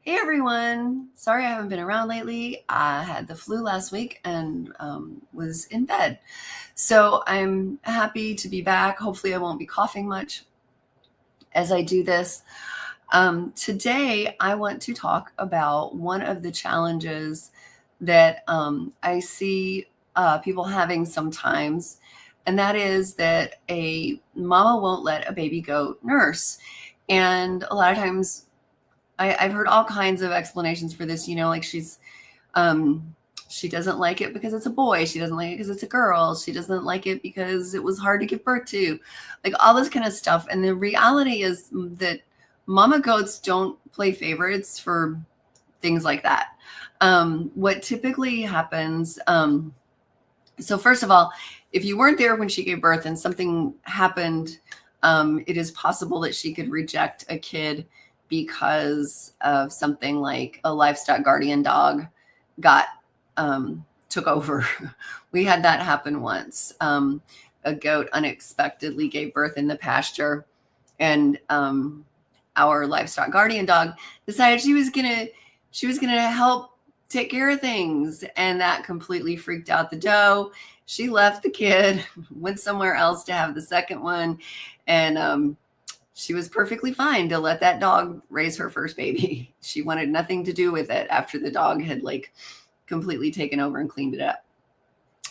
Hey everyone! Sorry I haven't been around lately. I had the flu last week and was in bed. So I'm happy to be back. Hopefully, I won't be coughing much as I do this. Today, I want to talk about one of the challenges that I see people having sometimes, and that is that a mama won't let a baby goat nurse. And a lot of times, I've heard all kinds of explanations for this, like um, she doesn't like it because it's a boy. She doesn't like it because it's a girl. She doesn't like it because it was hard to give birth to, like all this kind of stuff. And the reality is that mama goats don't play favorites for things like that. What typically happens, so first of all, if you weren't there when she gave birth and something happened, it is possible that she could reject a kid because of something like a livestock guardian dog got took over. We had that happen once. A goat unexpectedly gave birth in the pasture, and our livestock guardian dog decided she was gonna help take care of things, and that completely freaked out the doe. She left the kid, went somewhere else to have the second one, and she was perfectly fine to let that dog raise her first baby. She wanted nothing to do with it after the dog had like completely taken over and cleaned it up.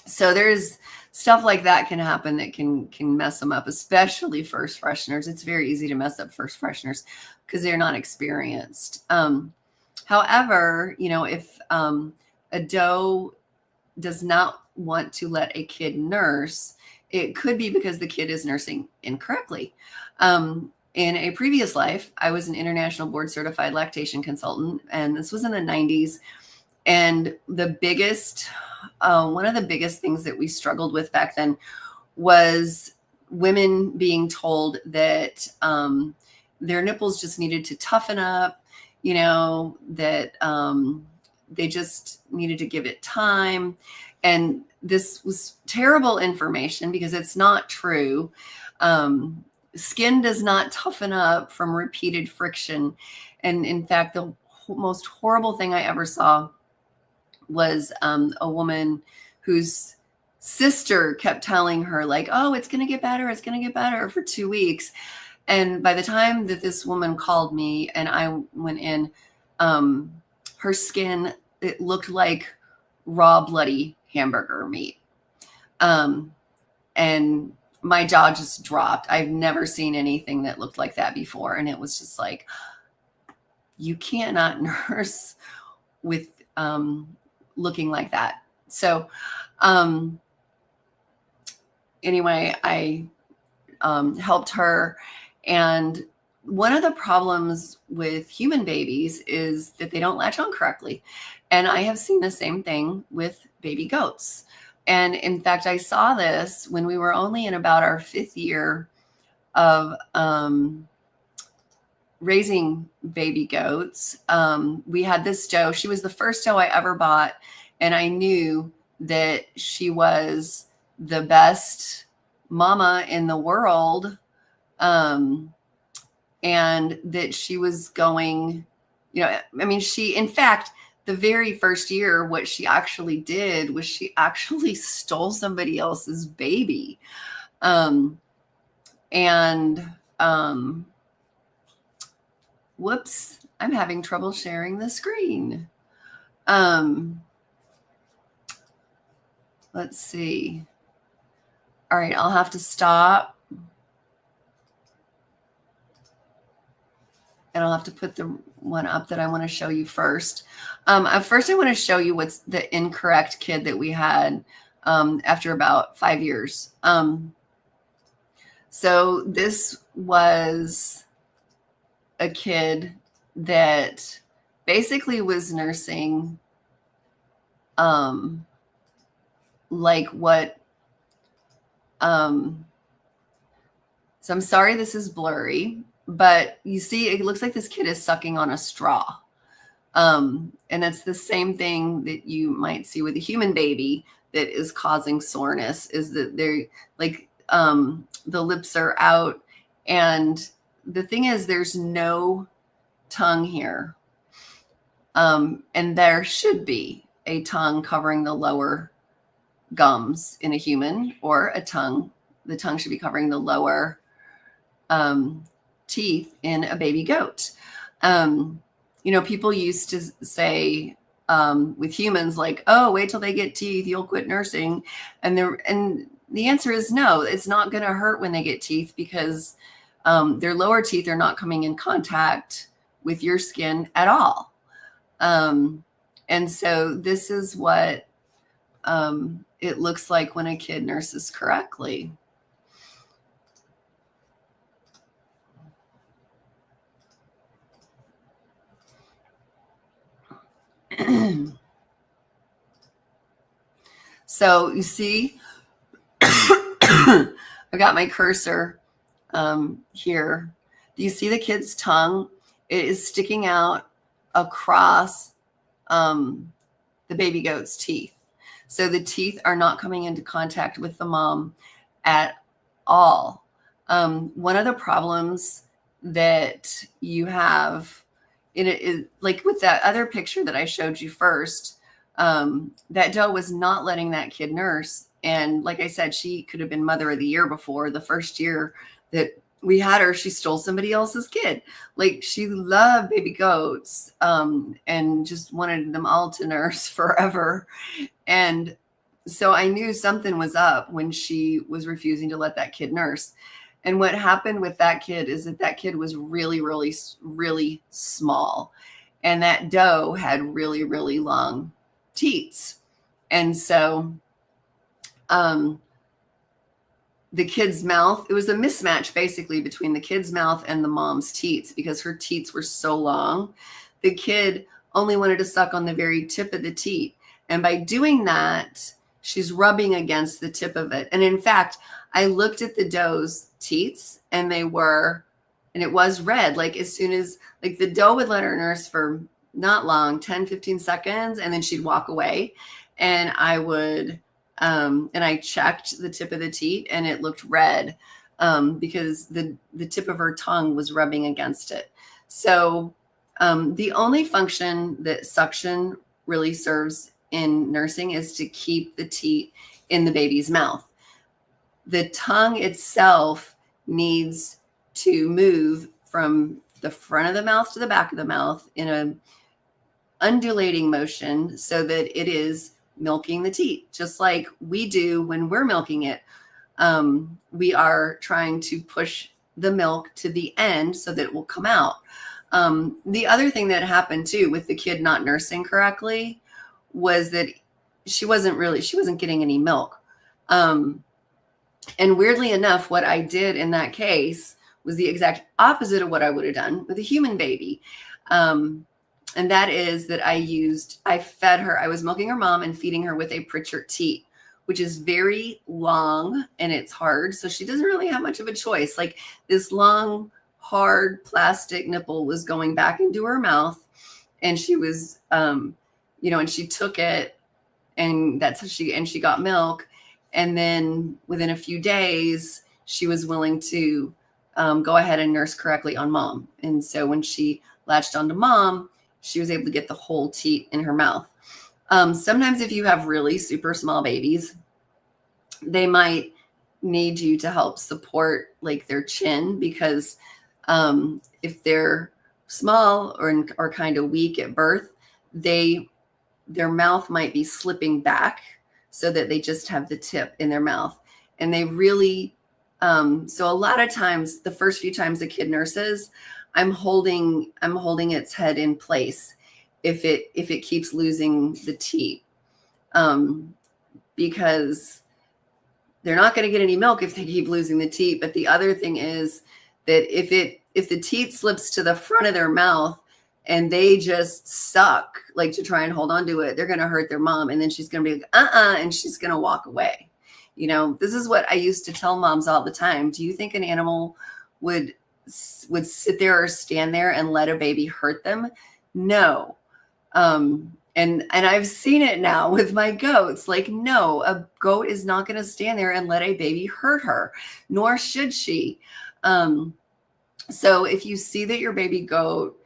So there's stuff like that can happen that can mess them up, especially first fresheners. It's very easy to mess up first fresheners because they're not experienced. However, if a doe does not want to let a kid nurse, it could be because the kid is nursing incorrectly. In a previous life, I was an international board certified lactation consultant, and this was in the 90s. And one of the biggest things that we struggled with back then was women being told that their nipples just needed to toughen up, that they just needed to give it time. And this was terrible information because it's not true. Skin does not toughen up from repeated friction. And in fact, the most horrible thing I ever saw was a woman whose sister kept telling her, like, oh, it's going to get better. It's going to get better for 2 weeks. And by the time that this woman called me and I went in, her skin, it looked like raw, bloody hamburger meat. And my jaw just dropped. I've never seen anything that looked like that before. And it was just like, you cannot nurse with looking like that. So anyway, I helped her. And one of the problems with human babies is that they don't latch on correctly. And I have seen the same thing with baby goats. And in fact, I saw this when we were only in about our 5th year of raising baby goats. We had this doe. She was the first doe I ever bought. And I knew that she was the best mama in the world. And that she was going, in fact, the very first year, what she actually did was she actually stole somebody else's baby. Whoops, I'm having trouble sharing the screen. Let's see. All right, I'll have to stop. And I'll have to put the one up that I want to show you first. First, I want to show you what's the incorrect kid that we had after about 5 years. So this was a kid that basically was nursing like what so I'm sorry this is blurry, but you see it looks like this kid is sucking on a straw. And that's the same thing that you might see with a human baby that is causing soreness, is that they're like the lips are out. And the thing is, there's no tongue here. And there should be a tongue covering the lower gums in a human, or the tongue should be covering the lower teeth in a baby goat. People used to say with humans, like, oh, wait till they get teeth, you'll quit nursing. And the answer is no, it's not going to hurt when they get teeth, because their lower teeth are not coming in contact with your skin at all. And so this is what it looks like when a kid nurses correctly. So you see, I've got my cursor here. Do you see the kid's tongue? It is sticking out across the baby goat's teeth. So the teeth are not coming into contact with the mom at all. One of the problems that you have in it is, like with that other picture that I showed you first, that doe was not letting that kid nurse. And like I said, she could have been mother of the year before. The first year that we had her, she stole somebody else's kid. Like, she loved baby goats and just wanted them all to nurse forever. And so I knew something was up when she was refusing to let that kid nurse. And what happened with that kid is that kid was really, really, really small. And that doe had really, really long teats. And so the kid's mouth, it was a mismatch basically between the kid's mouth and the mom's teats, because her teats were so long. The kid only wanted to suck on the very tip of the teat. And by doing that, she's rubbing against the tip of it. And in fact, I looked at the doe's teats and it was red. Like, as soon as, like, the doe would let her nurse for not long, 10, 15 seconds, and then she'd walk away. And I would, and I checked the tip of the teat and it looked red because the tip of her tongue was rubbing against it. So the only function that suction really serves in nursing is to keep the teat in the baby's mouth. The tongue itself needs to move from the front of the mouth to the back of the mouth in an undulating motion so that it is milking the teat, just like we do when we're milking it. We are trying to push the milk to the end so that it will come out. The other thing that happened too with the kid not nursing correctly was that she wasn't getting any milk. And weirdly enough, what I did in that case was the exact opposite of what I would have done with a human baby. And that is that I fed her, I was milking her mom and feeding her with a Pritchard teat, which is very long and it's hard. So she doesn't really have much of a choice. Like, this long, hard plastic nipple was going back into her mouth, and she was, and she took it, and that's how she got milk. And then within a few days, she was willing to go ahead and nurse correctly on mom. And so when she latched onto mom, she was able to get the whole teat in her mouth. Sometimes if you have really super small babies, they might need you to help support like their chin, because if they're small or kind of weak at birth, their mouth might be slipping back so that they just have the tip in their mouth. And they really, so a lot of times, the first few times a kid nurses, I'm holding its head in place if it keeps losing the teat, because they're not going to get any milk if they keep losing the teat. But the other thing is that if the teat slips to the front of their mouth and they just suck, like, to try and hold on to it, they're going to hurt their mom, and then she's going to be like, and she's going to walk away. This is what I used to tell moms all the time. Do you think an animal would sit there or stand there and let a baby hurt them? No. And I've seen it now with my goats. Like, no, a goat is not going to stand there and let a baby hurt her, nor should she. So if you see that your baby goat,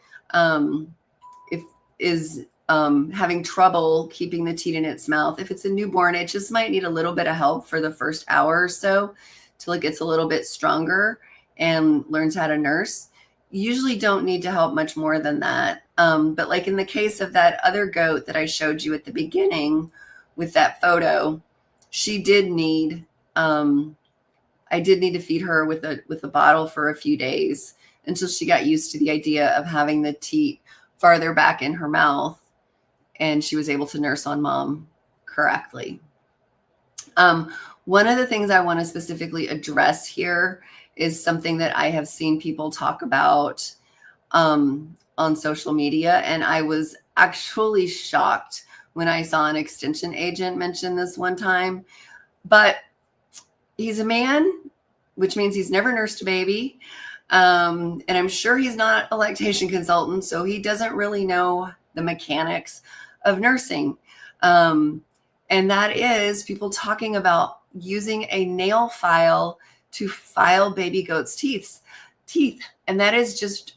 is having trouble keeping the teat in its mouth. If it's a newborn, it just might need a little bit of help for the first hour or so till it gets a little bit stronger and learns how to nurse. You usually don't need to help much more than that. But like in the case of that other goat that I showed you at the beginning with that photo, she did need, I did need to feed her with a bottle for a few days until she got used to the idea of having the teat farther back in her mouth, and she was able to nurse on mom correctly. One of the things I want to specifically address here is something that I have seen people talk about on social media, and I was actually shocked when I saw an extension agent mention this one time. But he's a man, which means he's never nursed a baby. And I'm sure he's not a lactation consultant, so he doesn't really know the mechanics of nursing. And that is people talking about using a nail file to file baby goats' teeth. And that is just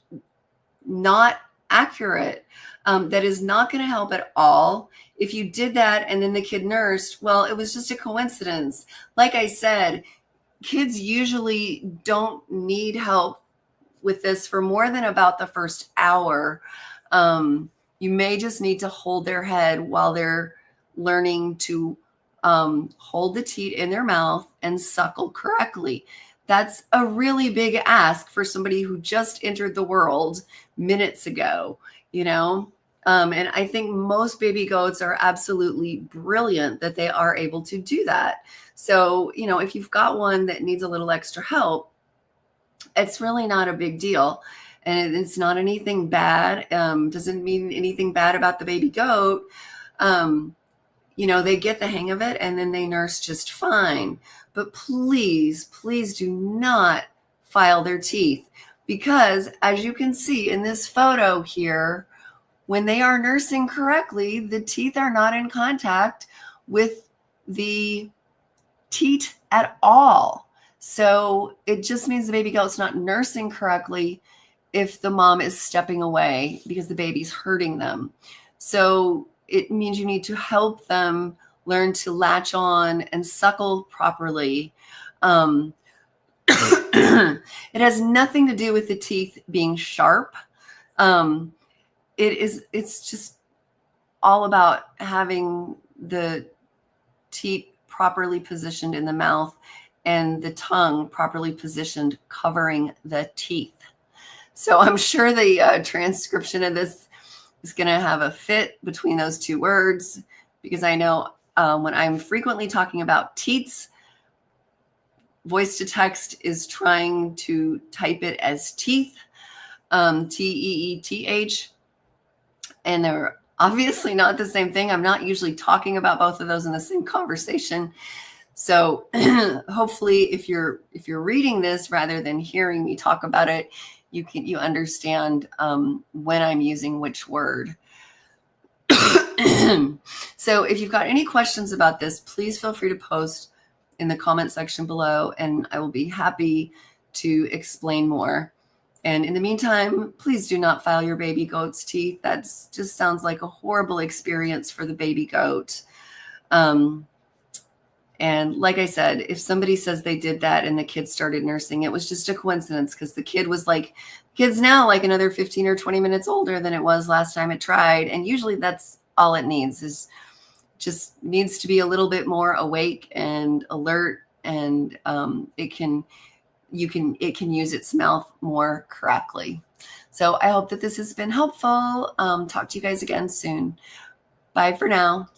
not accurate. That is not going to help at all. If you did that and then the kid nursed, well, it was just a coincidence. Like I said, kids usually don't need help with this for more than about the first hour. You may just need to hold their head while they're learning to hold the teat in their mouth and suckle correctly. That's a really big ask for somebody who just entered the world minutes ago, you know? And I think most baby goats are absolutely brilliant that they are able to do that. So, you know, if you've got one that needs a little extra help, it's really not a big deal. And it's not anything bad. Doesn't mean anything bad about the baby goat. You know, they get the hang of it and then they nurse just fine. But please, please do not file their teeth, because as you can see in this photo here, when they are nursing correctly, the teeth are not in contact with the teat at all. So it just means the baby goat's not nursing correctly if the mom is stepping away because the baby's hurting them. So it means you need to help them learn to latch on and suckle properly. It has nothing to do with the teeth being sharp. It's just all about having the teat properly positioned in the mouth and the tongue properly positioned covering the teeth. So I'm sure the transcription of this is going to have a fit between those two words, because I know when I'm frequently talking about teats, voice to text is trying to type it as teeth, T-E-E-T-H, and they're obviously not the same thing. I'm not usually talking about both of those in the same conversation. So hopefully if you're reading this rather than hearing me talk about it, you understand when I'm using which word. So if you've got any questions about this, please feel free to post in the comment section below, and I will be happy to explain more. And in the meantime, please do not file your baby goat's teeth. That just sounds like a horrible experience for the baby goat. And like I said, if somebody says they did that and the kid started nursing, it was just a coincidence, because the kid's now like another 15 or 20 minutes older than it was last time it tried. And usually that's all it needs, is just needs to be a little bit more awake and alert, and it can use its mouth more correctly. So I hope that this has been helpful. Talk to you guys again soon. Bye for now.